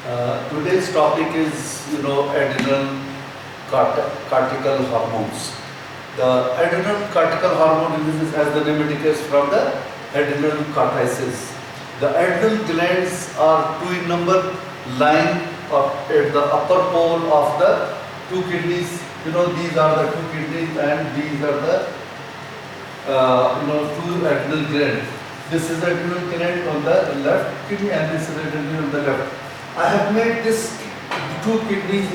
Today's topic is, adrenal cortical hormones. The adrenal cortical hormone is, as the name indicates, from the adrenal cortices. The adrenal glands are two in number, lying at the upper pole of the two kidneys. These are the two kidneys, and these are the two adrenal glands. This is the adrenal gland on the left kidney, and this is the adrenal on the left. I have made this two kidneys,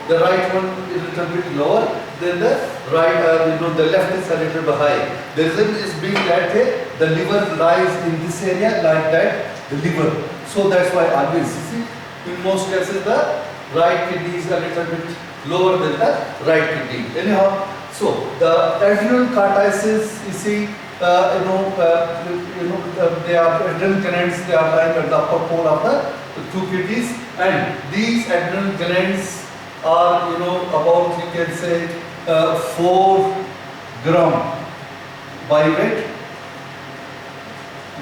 the right one is a little bit lower, then the right, the left is a little bit high. The reason is being that the liver lies in this area like that, the liver. So that's why always, you see, in most cases the right kidney is a little bit lower than the right kidney. Anyhow, so the adrenal cortices, you see, they are adrenal glands. They are lying at the upper pole of the two kidneys, and these adrenal glands are, about, you can say, 4 gram by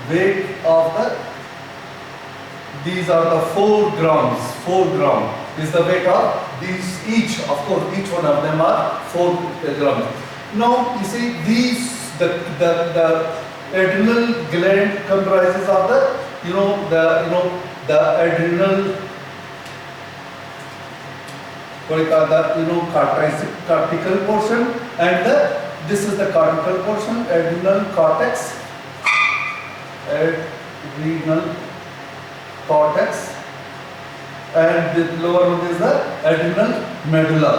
weight of the. These are the 4 grams. 4 gram is the weight of these. Each, of course, each one of them are 4 grams. Now, you see, these. The adrenal gland comprises of the adrenal, what you call the cortical portion, and this is the cortical portion, adrenal cortex, and the lower one is the adrenal medulla.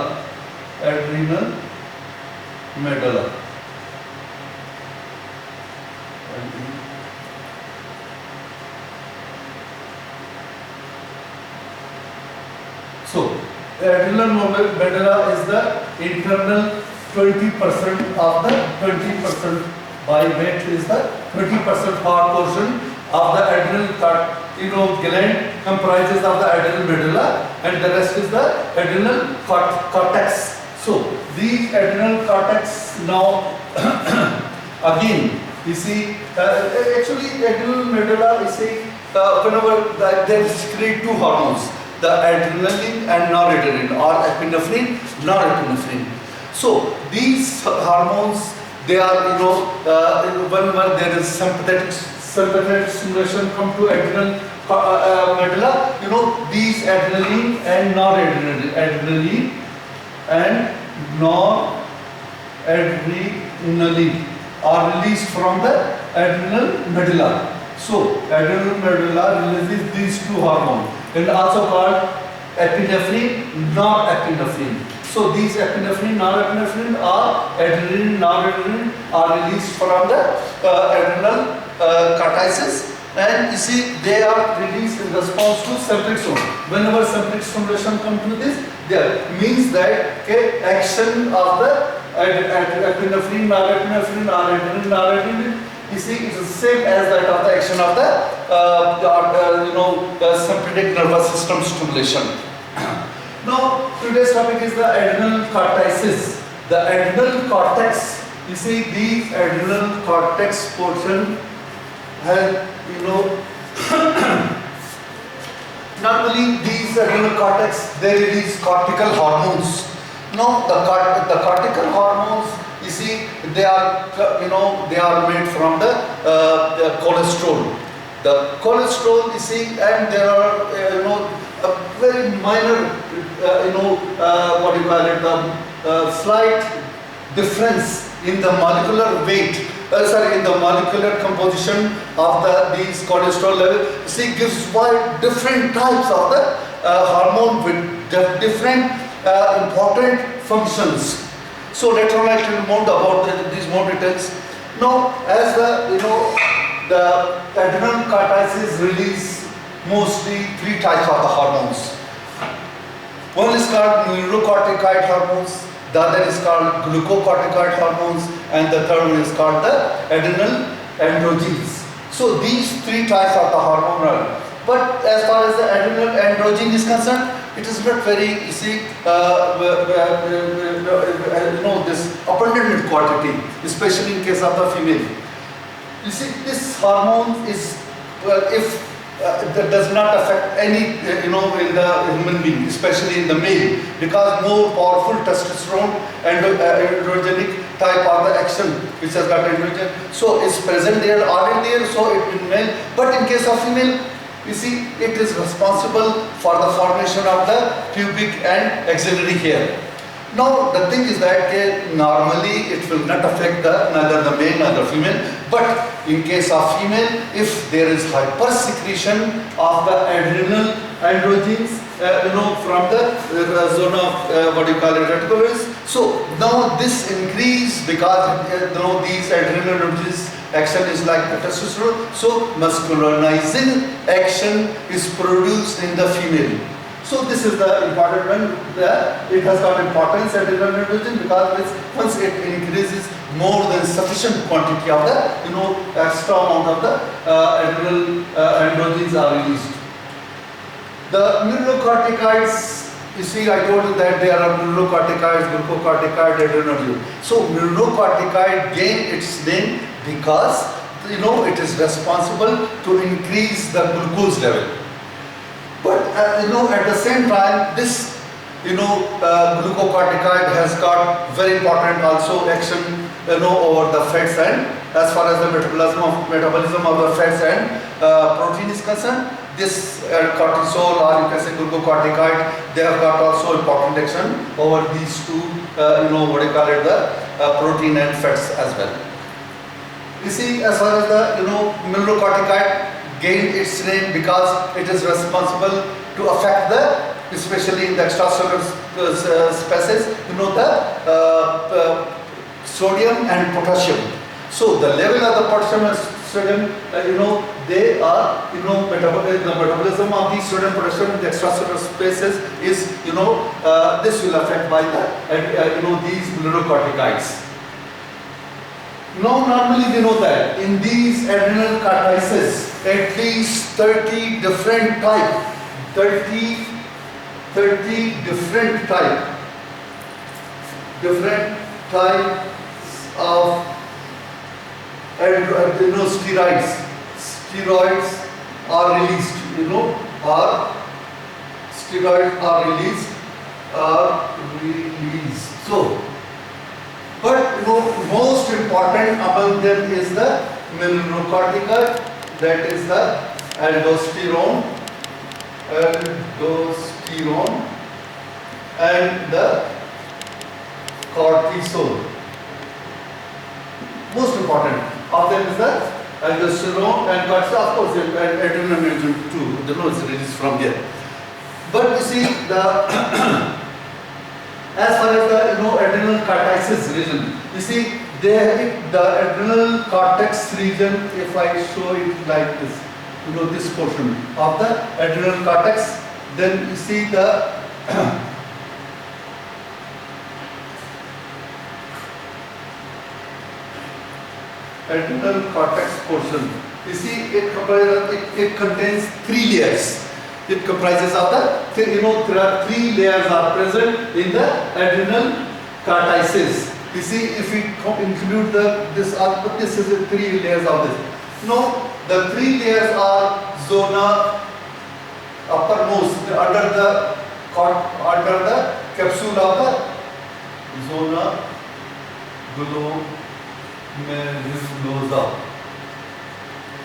So, adrenal medulla is the internal 20% of the 20% by weight is the 20% hard portion of the adrenal gland comprises of the adrenal medulla, and the rest is the adrenal cortex. So, these adrenal cortex now again. You see, actually, adrenal medulla, you see, whenever they secrete two hormones, the adrenaline and noradrenaline, or epinephrine, norepinephrine. So, these hormones, they are, whenever there is sympathetic stimulation come to adrenal medulla, these adrenaline and noradrenaline are released from the adrenal medulla. So, adrenal medulla releases these two hormones, and also called epinephrine, norepinephrine. So, these epinephrine, norepinephrine, or adrenaline, noradrenaline are released from the adrenal cortices, and you see they are released in response to sympathetic stimulation. Whenever sympathetic stimulation comes to this, there means that action of the epinephrine, norepinephrine, or adrenaline, noradrenaline, you see, it is the same as that of the action of the sympathetic nervous system stimulation. Now, today's topic is the adrenal cortices. The adrenal cortex, you see, these adrenal cortex portion has, normally these adrenal cortex, they release cortical hormones. Now, the cortical hormones, you see, they are made from the cholesterol. The cholesterol, you see, and there are, a very minor, what you call it, the slight difference in the molecular weight, in the molecular composition of these cholesterol level. See, gives why different types of the hormone with different important functions. So later on I will tell more about these more details. Now, as the adrenal cortices release mostly 3 types of the hormones. One is called neurocorticoid hormones, the other is called glucocorticoid hormones, and the third one is called the adrenal androgens. So these 3 types of the hormone are. But as far as the adrenal androgen is concerned, it is not very, you see, this abundant in quantity, especially in case of the female. You see, this hormone is, if that does not affect any, in the human being, especially in the male, because more powerful testosterone and androgenic type of the action which has got androgen. So it's present there, already there, so it will male. But in case of female, you see, it is responsible for the formation of the pubic and axillary hair. Now the thing is that normally it will not affect neither the male nor the female, but in case of female, if there is hypersecretion of the adrenal androgens, from the zone of what you call it, reticulus. So now this increase because these adrenal androgens action is like the testosterone. So masculinizing action is produced in the female. So this is the important one. It has got importance at adrenal androgen because once it increases more than sufficient quantity of the extra amount of the adrenal androgens are released. The mineralocorticoids, you see, I told you that there are mineralocorticoids, glucocorticoid, adrenergic. So mineralocorticoid gain its name because it is responsible to increase the glucose level. But at the same time, this glucocorticoid has got very important also action over the fats and as far as the metabolism of the fats and protein is concerned. This cortisol, or you can say glucocorticoid, they have got also important action over these two, what you call it, the protein and fats as well. You see, as far as the mineralocorticoid gained its name because it is responsible to affect the, especially in the extracellular species, the sodium and potassium. So the level of the potassium and sodium, they are, the metabolism of the sodium potassium in the extracellular spaces is, this will affect by the, these mineralocorticoids. Now normally we know that in these adrenal cortices, at least 30 different type, 30 different types of steroids are released, So, but most important among them is the mineralocorticoid, that is the aldosterone and the cortisol. Most important of them is the aldosterone and cortisol, of course, and adrenaline too. The nose is released from here. But you see, the as far as the adrenal cortices region, you see, the adrenal cortex region. If I show it like this, this portion of the adrenal cortex, then you see the adrenal cortex portion. You see, it contains 3 layers. It comprises of the, there are 3 layers are present in the adrenal cortices. You see, if we include this is the 3 layers of this. No, the 3 layers are zona uppermost under the capsule of the zona glomerulosa.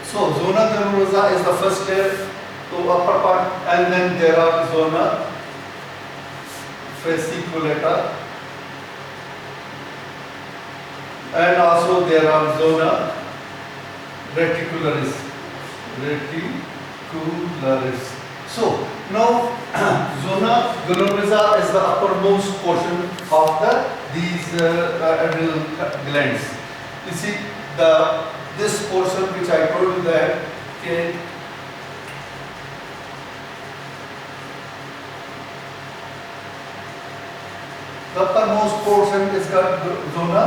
So zona glomerulosa is the first layer. So upper part, and then there are zona fasciculata, and also there are zona reticularis. So now zona glomerulosa is the uppermost portion of these adrenal glands. You see, this portion which I told you that the uppermost portion is called zona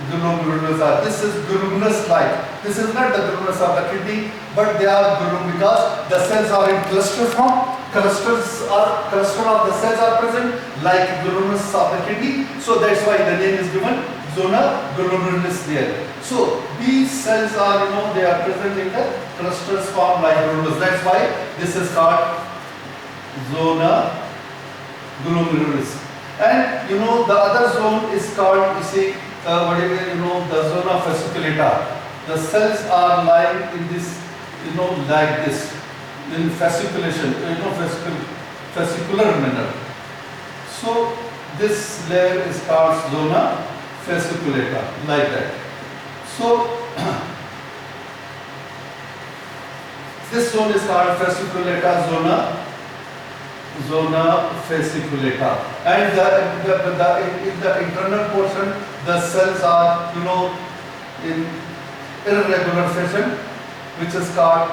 glomerulosa. This is glomerulus-like. This is not the glomerulus of the kidney, but they are because the cells are in cluster form. Cluster of the cells are present like glomerulus of the kidney. So that's why the name is given zona glomerulus there. So these cells are, they are present in the clusters formed like glomerulus. That's why this is called zona glomerulus. And the other zone is called, the zona fasciculata. The cells are lying in this, like this, in fasciculation, fascicular manner. So this layer is called zona fasciculata, like that. So this zone is called fasciculata zona fasciculata, and in the internal portion the cells are in irregular fashion, which is called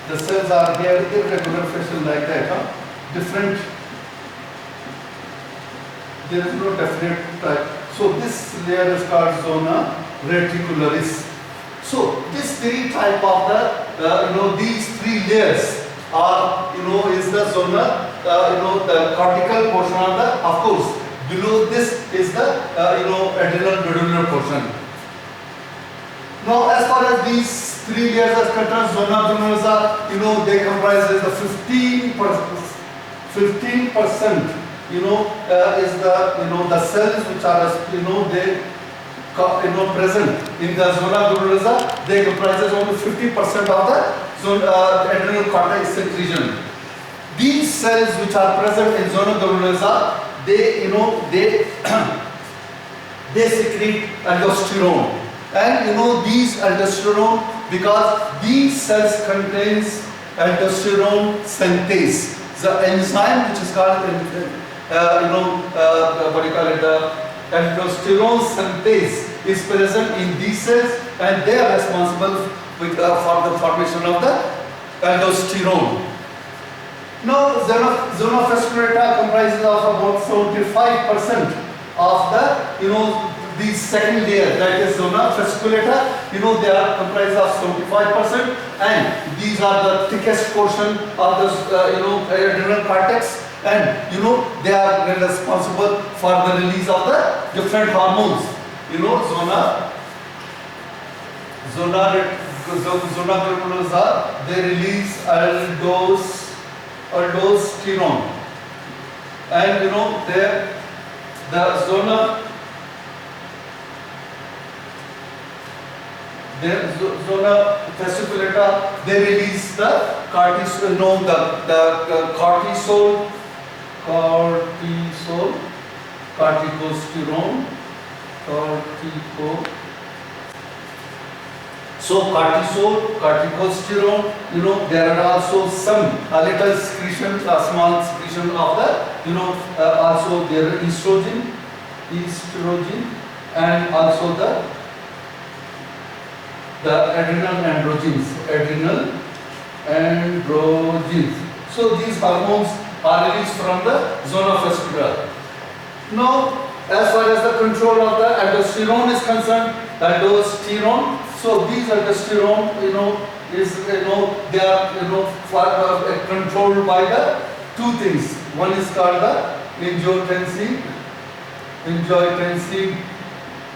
the cells are here irregular fashion like that, different, there is no definite type. So this layer is called zona reticularis. So this three type of the these three layers are is the zona the cortical portion of the, of course below this is the adrenal medullary portion. Now as far as these three layers are concerned, zona glomerulosa, they comprise the 15% is the cells which are they present in the zona glomerulosa. They comprises only 50% of the zona, adrenal cortex region. These cells which are present in zona glomerulosa, they they secrete aldosterone, and these aldosterone, because these cells contains aldosterone synthase, the enzyme which is called what do you call it, the aldosterone synthase is present in these cells, and they are responsible for the formation of the aldosterone. Now, zona fasciculata comprises of about 75% of the the second layer, that is zona fasciculata. They are comprised of 75%, and these are the thickest portion of the adrenal cortex, and they are responsible for the release of the different hormones. Zona glomerulosa, they release aldosterone, and the zona fasciculata, they release the cortisol, the corticosterone, So corticosterone, there are also a little secretion, a small secretion of the, also there are estrogen, and also the adrenal androgens. So these hormones are released from the zona fasciculata. Now, as far as the control of the aldosterone is concerned, so these aldosterone, is they are controlled by the two things. One is called the angiotensin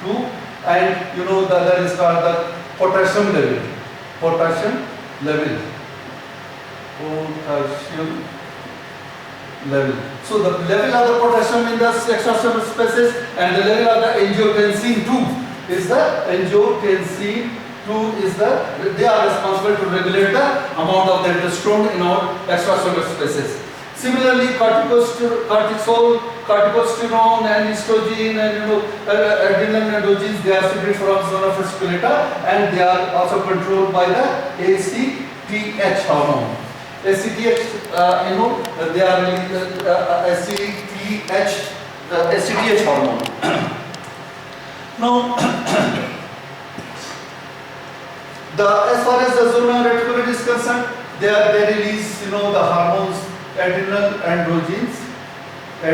2, and the other is called the potassium level. So the level of the potassium in the extracellular spaces and the level of the angiotensin 2 is they are responsible to regulate the amount of the aldosterone in our extracellular spaces. Similarly, corticosterone and estrogen and adrenal androgens, they are secreted from zona fasciculata, and they are also controlled by the ACTH hormone. ACTH, they are ACTH hormone. Now, as far as the zona reticular is concerned, they release the hormones adrenal androgens, the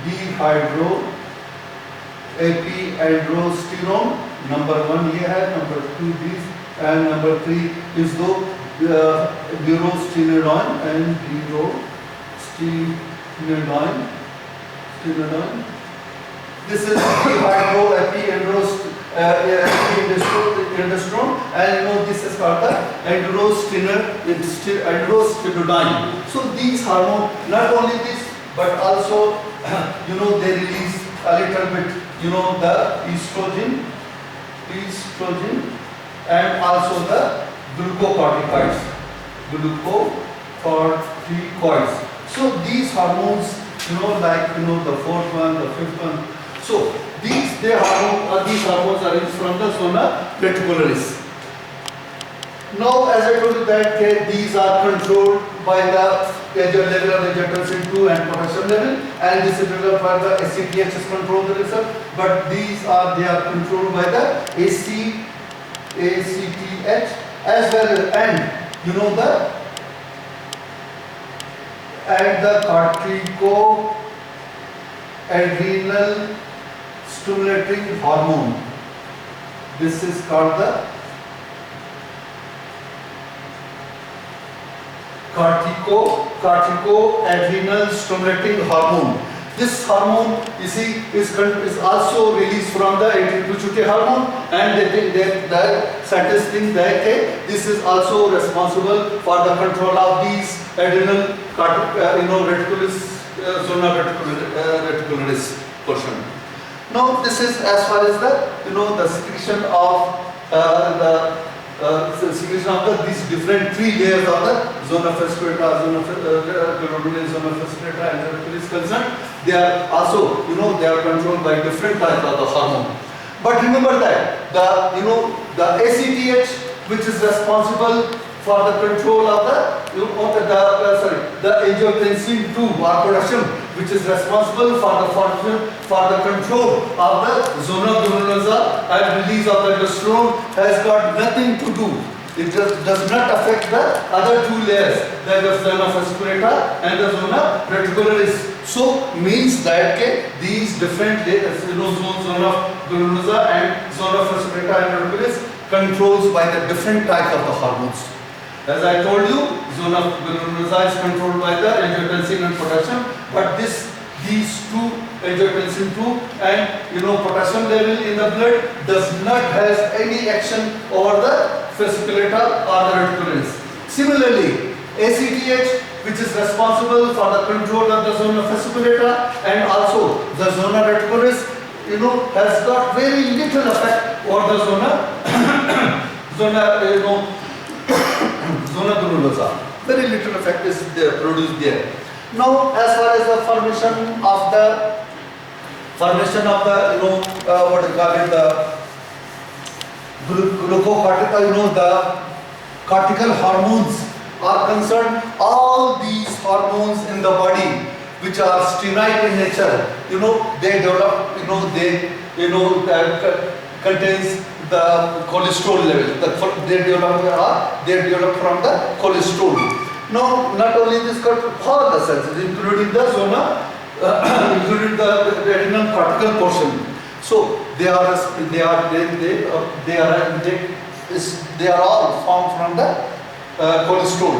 dehydrogenase epiandrosterone, number 1 ये है, number 2 this, and number 3 is दो urosterone and urosterone. This is dihydroepiandrosterone, and this is called the androstenedione. So these hormones, not only this, but also they release a little bit, the estrogen, and also the glucocorticoids. So these hormones, like the fourth one, the fifth one. So these hormones are from the zona reticularis. Now, as I told you that these are controlled by the level of angiotensin 2 and potassium level, and this is developed by the ACTH is controlled the result, but they are controlled by the ACTH as well as, and the corticoadrenal stimulating hormone. This is called the corticoadrenal stimulating hormone. This hormone, you see, is also released from the pituitary hormone, and the scientists think that this is also responsible for the control of these adrenal reticularis, zona reticularis portion. Now, this is as far as the the secretion of these different 3 layers of the zona fasciculata, zona glomerulus, zona fasciculata, and reticulus is concerned. They are also, they are controlled by different types of the hormone. But remember that the ACTH, which is responsible for the control of the angiotensin 2 or production, which is responsible for the control of the zona glomerulosa and release of the aldosterone, has got nothing to do. It does not affect the other 2 layers, that is zona fasciculata and the zona reticularis. So means that these different layers, zona glomerulosa and zona fasciculata and reticularis, controls by the different types of the hormones. As I told you, zona glomerulosa is controlled by the angiotensin and potassium, but these 2, angiotensin 2 and potassium level in the blood, does not has any action over the fasciculata or the reticularis. Similarly, ACTH, which is responsible for the control of the zona fasciculata and also the zona reticularis, has got very little effect over the zona glomerulosa. Very little effect is there, produced there. Now, as far as the formation of the what do you call it, the glucocorticoid, the cortical hormones are concerned, all these hormones in the body which are steroid in nature, they develop, contains the cholesterol level. They develop from the cholesterol. Now, not only this, but all the cells, including the zona, including the adrenal cortical portion. So they are all formed from the cholesterol.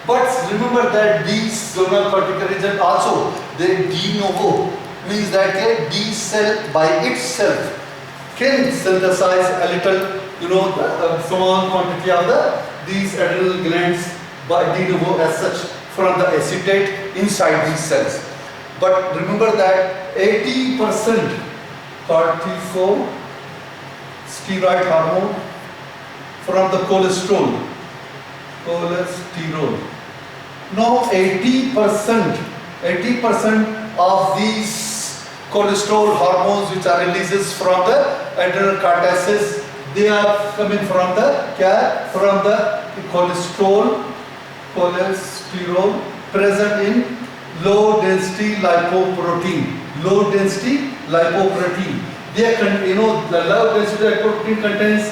But remember that these zonal cortical region also, they de novo, means that this cell by itself can synthesize a little, small quantity of these adrenal glands by de novo as such from the acetate inside these cells. But remember that 80% corticosteroid hormone from the cholesterol. Now 80% of these cholesterol hormones which are releases from the adrenal cortices, they are coming from the cholesterol present in low density lipoprotein. They the low density lipoprotein contains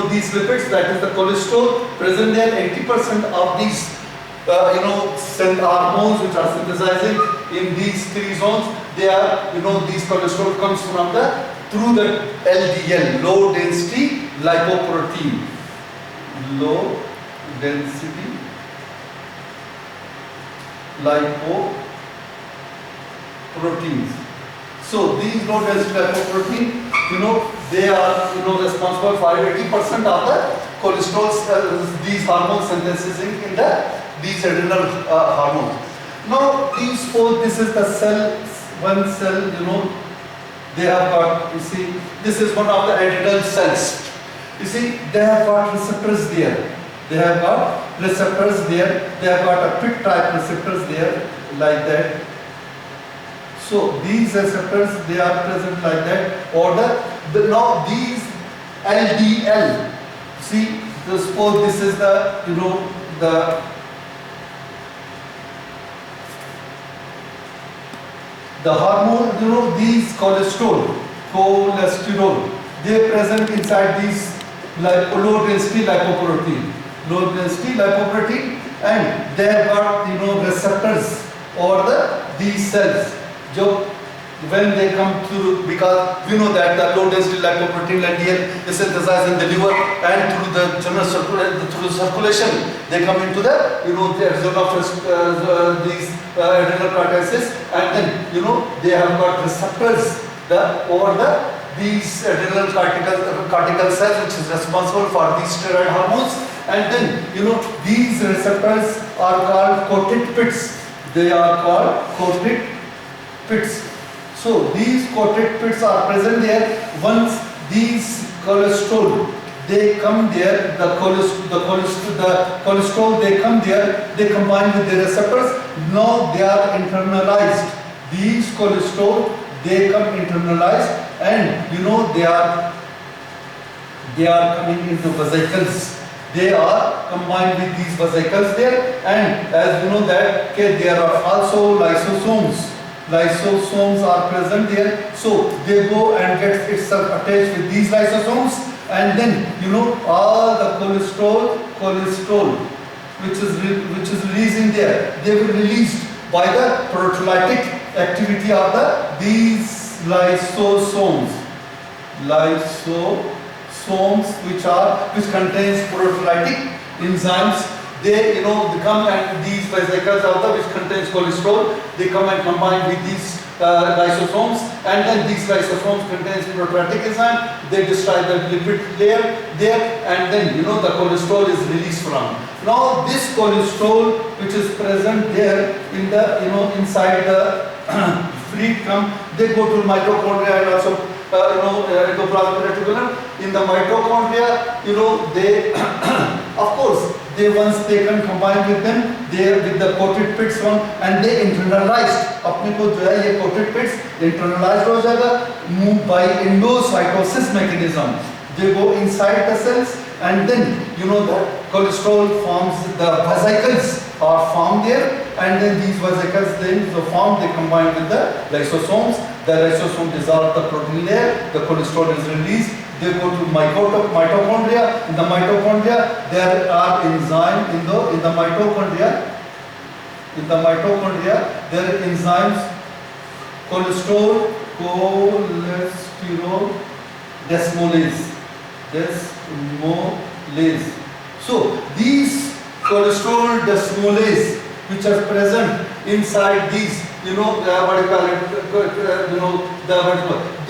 these lipids, that is the cholesterol present there. 80% of these cell hormones which are synthesizing in these 3 zones, they are these cholesterol comes from the through the LDL, low density lipoprotein. Low density lipoproteins. So these low density lipoprotein, they are responsible for 80% of the cholesterol, these hormone synthesis in these adrenal hormones. Now these four, this is the cell, one cell, they have got, you see, this is one of the adrenal cells. You see, they have got receptors there. They have got receptors there. They have got a PIC type receptors there, like that. So these receptors, they are present like that. Or now these LDL. See, suppose this is the the hormone. These cholesterol, they present inside these low density lipoprotein, and they have got receptors or these cells. When they come to, because we know that the low density lipoprotein LDL is synthesized in the liver, and through the general circulation they come into the the these adrenal cortices, and then they have got receptors these adrenal cortical cells, which is responsible for these steroid hormones, and then these receptors are called coated pits. They are called coated pits. So these coated pits are present there. Once these cholesterol, they come there, the cholesterol, they come there, they combine with the receptors. Now they are internalized. These cholesterol, they come internalized, and they are coming into vesicles. They are combined with these vesicles there, and as you know that there are also lysosomes. Lysosomes are present there, so they go and get itself attached with these lysosomes, and then all the cholesterol which is releasing there, they will released by the proteolytic activity of these lysosomes which contains proteolytic enzymes. They come, and these vesicles which contains cholesterol, they come and combine with these lysosomes, and then these lysosomes contains proteolytic enzyme. They destroy the lipid layer there, and then the cholesterol is released from. Now this cholesterol which is present there in the inside the fluid they go to mitochondria and also endoplasmic reticulum. In the mitochondria, they of course once they can combine with them, they with the coated pits one, and they internalized. अपने को जो है ये coated pits internalized हो जाएगा, moved by endocytosis mechanism. They go inside the cells, and then the cholesterol forms, the vesicles are formed there, and then these vesicles they combine with the lysosomes. The lysosome dissolve the protein layer, the cholesterol is released. They go to mitochondria. In the mitochondria, there are enzymes in the mitochondria. In the mitochondria, there are enzymes cholesterol desmolase. So these cholesterol desmolase, which are present inside these, they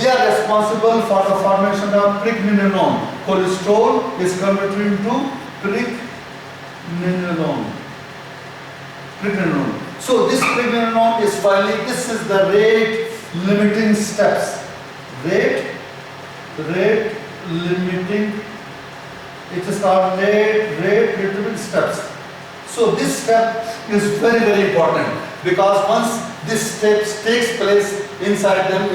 are responsible for the formation of pregnenolone. Cholesterol is converted into pregnenolone. So this pregnenolone is finally, this is the rate limiting steps. Rate limiting, it is called rate limiting steps. So this step is very, very important, because once this step takes place inside them,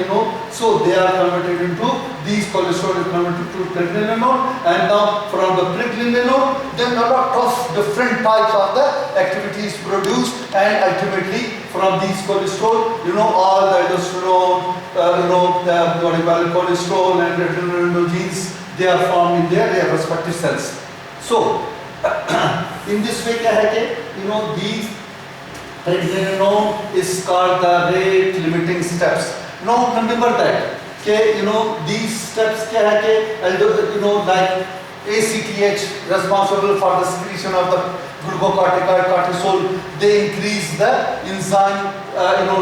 so they are converted into, these cholesterol is converted to pregnenolone, and now from the pregnenolone, then a lot of different types of the activities produced, and ultimately from these cholesterol, all the aldosterone, the cholesterol and adrenergics, they are formed in their respective cells. So in this way, these pregnenolone is called the rate limiting steps. Now remember that कि these steps क्या है कि like ACTH responsible for the secretion of the glucocorticoid cortisol, they increase the enzyme,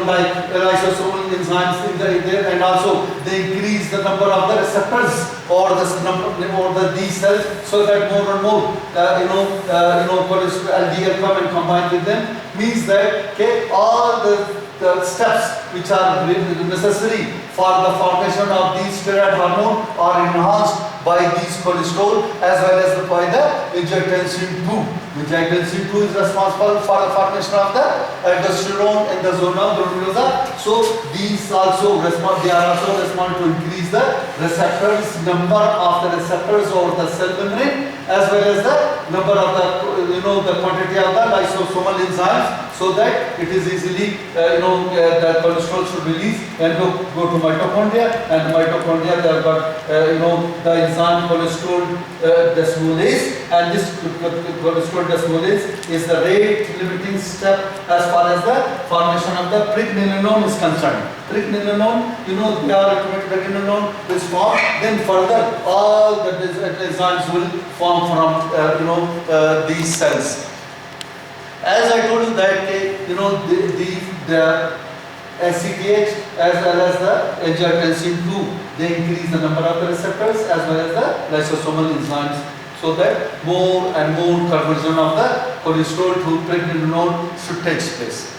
like lysosomal enzymes in there, and also they increase the number of the receptors or the these cells, so that more and more cholesterol LDL come and combine with them. Means that all the steps which are necessary for the formation of these steroid hormone are enhanced by these cholesterol as well as by the angiotensin II. Angiotensin II is responsible for the formation of the aldosterone in the zona glomerulosa. So these also respond, they are also respond to increase the receptors, number of the receptors over the cell membrane, as well as the number of the the quantity of the lysosomal enzymes, so that it is easily the cholesterol should release and go to mitochondria, and mitochondria they have got the enzyme cholesterol desmolase, and this cholesterol desmolase is the rate limiting step as far as the formation of the pregnenolone is concerned. Pregnenolone, they are automatic pregnenolone is formed, then further all the enzymes will form from these cells. As I told you that the ACTH as well as the angiotensin II, they increase the number of the receptors as well as the lysosomal enzymes, so that more and more conversion of the cholesterol to pregnenolone should take place.